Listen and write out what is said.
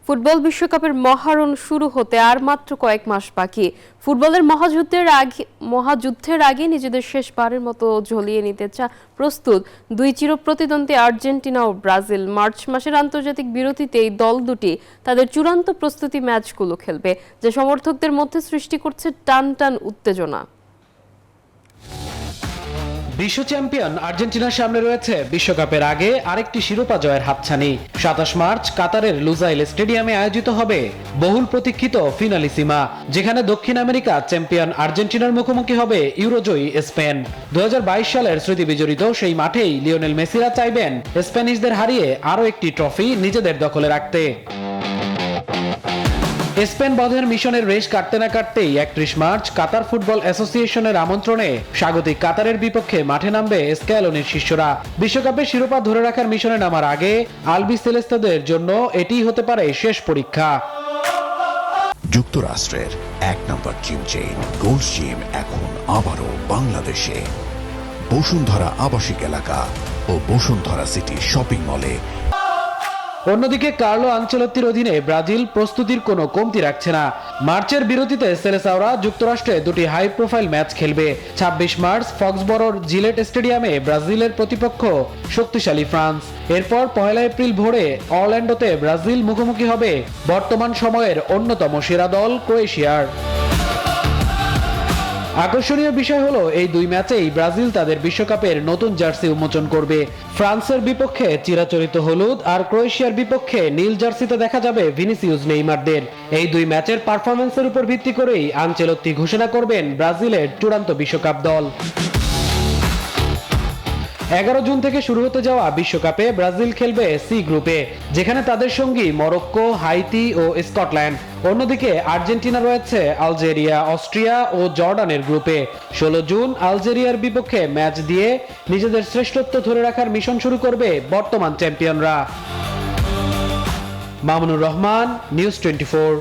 Football বিশ্বকাপের মহারণ শুরু হতে আর মাত্র কয়েক মাস বাকি। ফুটবলের মহাযুদ্ধের আগে নিজেদের শেষবারের মতো ঝলিয়ে নিতে প্রস্তুত দুই চিরপ্রতিদ্বন্দ্বী আর্জেন্টিনা ও ব্রাজিল। মার্চ মাসের আন্তর্জাতিক বিরতিতে এই দল দুটি তাদের চূড়ান্ত প্রস্তুতি ম্যাচগুলো খেলবে, যা সমর্থকদের মধ্যে সৃষ্টি করছে টান টান উত্তেজনা। বিশ্ব চ্যাম্পিয়ন আর্জেন্টিনার সামনে রয়েছে বিশ্বকাপের আগে আরেকটি শিরোপা জয়ের হাতছানি। 27 মার্চ কাতারের লুজাইল স্টেডিয়ামে আয়োজিত হবে বহুল প্রতীক্ষিত ফিনালিসিমা, যেখানে দক্ষিণ আমেরিকা চ্যাম্পিয়ন আর্জেন্টিনার মুখোমুখি হবে ইউরোজয়ী স্পেন। 2022 সালের স্মৃতি বিজড়িত সেই মাঠেই লিওনেল মেসিরা চাইবেন স্প্যানিশদের হারিয়ে আরও একটি ট্রফি নিজেদের দখলে রাখতে। স্পেন বধের মিশনের রেশ কাটতে না কাটতেই 31 মার্চ কাতার ফুটবল অ্যাসোসিয়েশনের আমন্ত্রণে স্বাগতিক কাতারের বিপক্ষে মাঠে নামবে স্ক্যালোনির শিষ্যরা। বিশ্বকাপের শিরোপা ধরে রাখার মিশনে নামার আগে আলবি সেলেস্তাদের জন্য এটিই হতে পারে শেষ পরীক্ষা। যুক্তরাষ্ট্রের 1 নম্বর জিম চেইন গোল্ড জিম এখন আবারও বাংলাদেশে। বসুন্ধরা আবাসিক এলাকা ও বসুন্ধরা সিটি শপিং মলে। অন্যদিকে কার্লো আনচেলত্তির অধীনে ব্রাজিল প্রস্তুতির কোনো কমতি রাখছে না। মার্চের বিরতিতে সেলেসাওরা যুক্তরাষ্ট্রে দুটি হাই প্রোফাইল ম্যাচ খেলবে। 26 মার্চ ফক্সবরোর জিলেট স্টেডিয়ামে ব্রাজিলের প্রতিপক্ষ শক্তিশালী ফ্রান্স। এরপর 1 এপ্রিল ভোরে অরল্যান্ডোতে ব্রাজিল মুখোমুখি হবে বর্তমান সময়ের অন্যতম সেরা দল ক্রোয়েশিয়ার। আকর্ষণীয় বিষয় হলো এই দুই ম্যাচেই ব্রাজিল তাদের বিশ্বকাপের নতুন জার্সি উন্মোচন করবে। ফ্রান্সের বিপক্ষে চিরাচরিত হলুদ আর ক্রোয়েশিয়ার বিপক্ষে নীল জার্সিতে দেখা যাবে ভিনিসিউস নেইমারদের। এই দুই ম্যাচের পারফরম্যান্সের উপর ভিত্তি করেই আনচেলত্তি ঘোষণা করবেন ব্রাজিলের চূড়ান্ত বিশ্বকাপ দল। 11 জুন থেকে শুরু হতে যাওয়া বিশ্বকাপে ব্রাজিল খেলবে সি গ্রুপে, যেখানে তাদের সঙ্গী মরক্কো, হাইতি ও স্কটল্যান্ড। অন্যদিকে আর্জেন্টিনা রয়েছে আলজেরিয়া, অস্ট্রিয়া ও জর্ডানের গ্রুপে। 16 জুন আলজেরিয়ার বিপক্ষে ম্যাচ দিয়ে নিজেদের শ্রেষ্ঠত্ব ধরে রাখার মিশন শুরু করবে বর্তমান চ্যাম্পিয়নরা। মামুনুর রহমান, নিউজ 24।